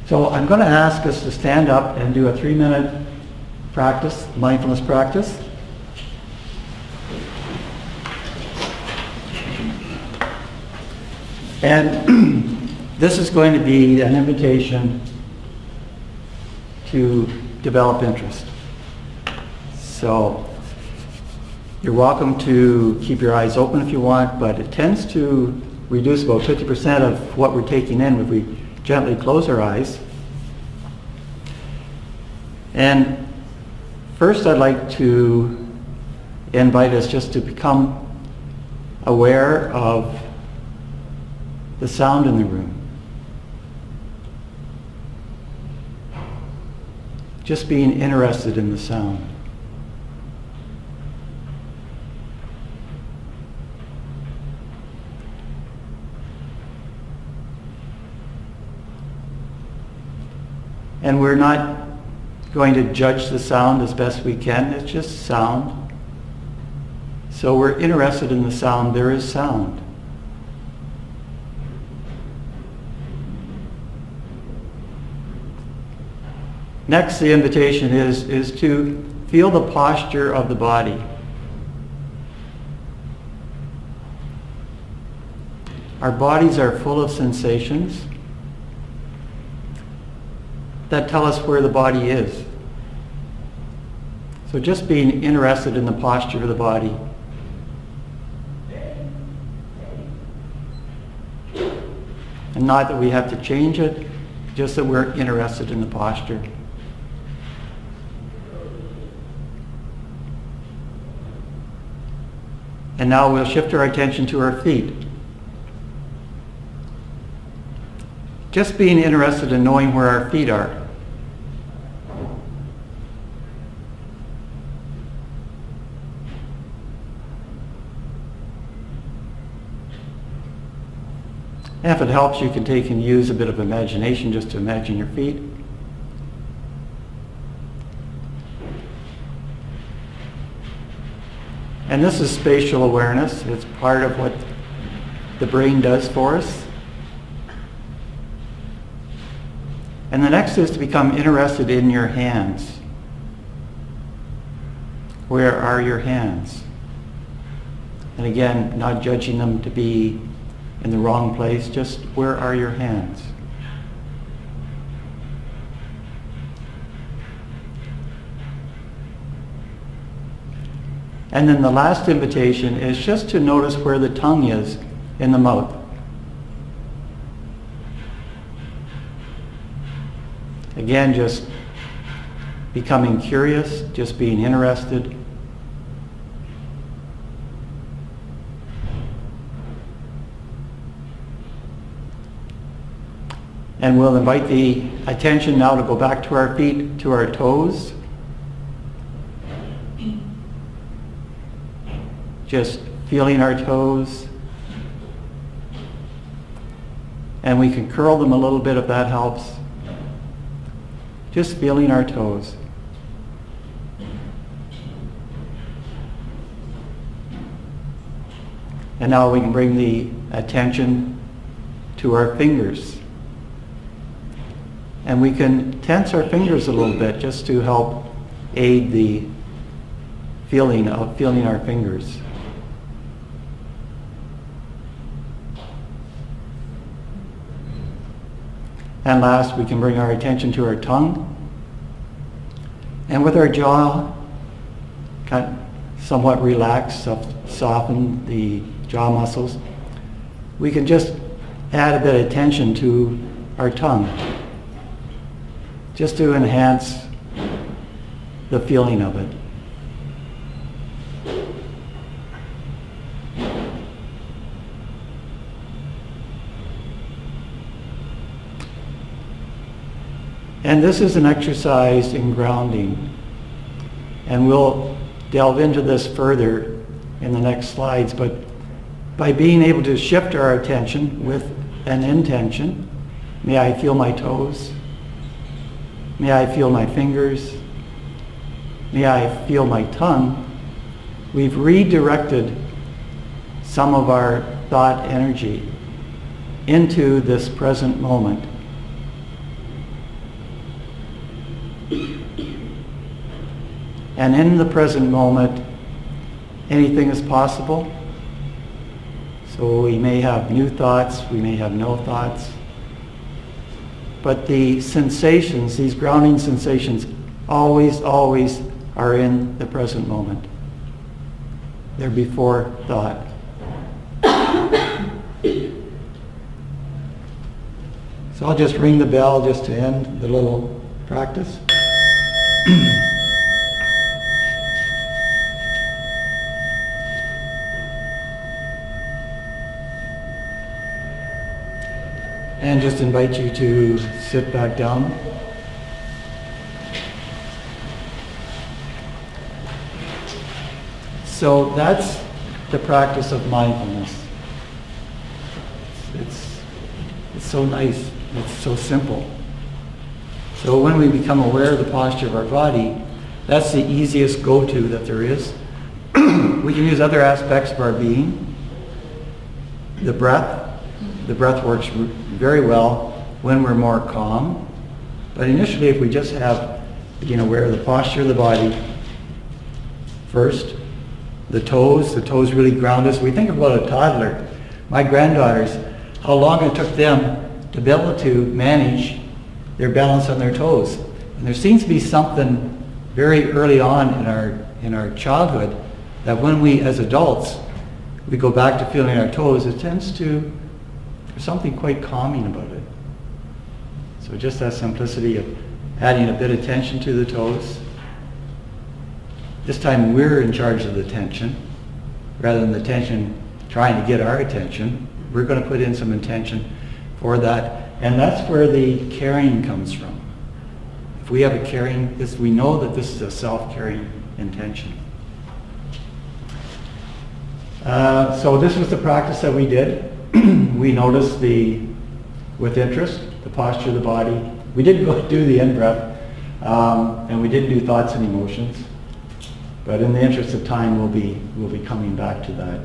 So I'm going to ask us to stand up and do a 3-minute practice, mindfulness practice. And this is going to be an invitation to develop interest. So you're welcome to keep your eyes open if you want, but it tends to reduce about 50% of what we're taking in if we gently close our eyes. And first I'd like to invite us just to become aware of the sound in the room. Just being interested in the sound. And we're not going to judge the sound as best we can. It's just sound. So we're interested in the sound. There is sound. Next, the invitation is to feel the posture of the body. Our bodies are full of sensations that tell us where the body is. So just being interested in the posture of the body. And not that we have to change it, just that we're interested in the posture. And now we'll shift our attention to our feet. Just being interested in knowing where our feet are. And if it helps, you can take and use a bit of imagination just to imagine your feet. And this is spatial awareness. It's part of what the brain does for us. And the next is to become interested in your hands. Where are your hands? And again, not judging them to be in the wrong place, just where are your hands? And then the last invitation is just to notice where the tongue is in the mouth. Again, just becoming curious, just being interested. And we'll invite the attention now to go back to our feet, to our toes. Just feeling our toes. And we can curl them a little bit if that helps. Just feeling our toes. And now we can bring the attention to our fingers. And we can tense our fingers a little bit just to help aid the feeling of feeling our fingers. And last, we can bring our attention to our tongue. And with our jaw kind of somewhat relaxed, soften the jaw muscles, we can just add a bit of tension to our tongue, just to enhance the feeling of it. And this is an exercise in grounding. And we'll delve into this further in the next slides, but by being able to shift our attention with an intention, may I feel my toes? May I feel my fingers? May I feel my tongue? We've redirected some of our thought energy into this present moment. And in the present moment, anything is possible. So we may have new thoughts, we may have no thoughts. But the sensations, these grounding sensations, always are in the present moment. They're before thought. So I'll just ring the bell just to end the little practice. And just invite you to sit back down. So that's the practice of mindfulness. It's so nice. It's so simple. So when we become aware of the posture of our body, that's the easiest go-to that there is. We can use other aspects of our being. The breath works very well when we're more calm. But initially, if we just have being aware of the posture of the body first, the toes really ground us. We think about a toddler. My granddaughters, how long it took them to be able to manage their balance on their toes. And there seems to be something very early on in our childhood that when we, as adults, we go back to feeling our toes, it tends to, there's something quite calming about it. So just that simplicity of adding a bit of tension to the toes. This time we're in charge of the tension, rather than the tension trying to get our attention. We're going to put in some intention for that, and that's where the caring comes from. If we have a caring, we know that this is a self-caring intention. So this was the practice that we did. We noticed with interest, the posture of the body. We didn't go do the in-breath, and we didn't do thoughts and emotions. But in the interest of time, we'll be coming back to that.